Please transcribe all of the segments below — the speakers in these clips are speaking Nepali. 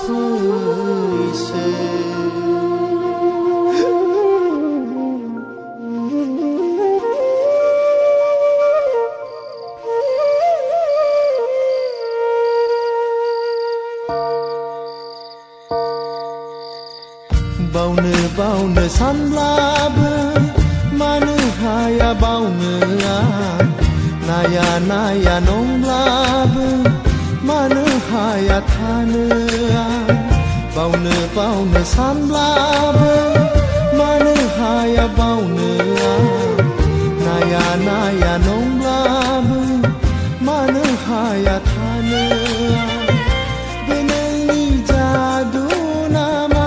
फैसे बावनो सानब्लाबो मानो हाया बावनो आं नाया नाया नंब्लाबो मानो हाया थानो आं बावनो सानब्लाबो मानो हाया बावनो आं नाया नाया नंब्लाबो मानो हाया थानो आं बे नोंनि जादु नामा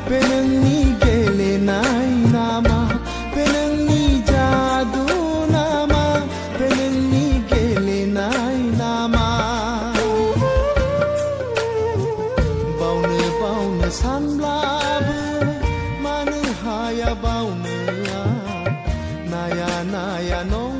बे नोंनि गेलेनाय नामा बे नोंनि जादु नामा बे नोंनि गेलेनाय नामा बावनो सानब्लाबो मानो हाया बावनो आं नाया नाया नं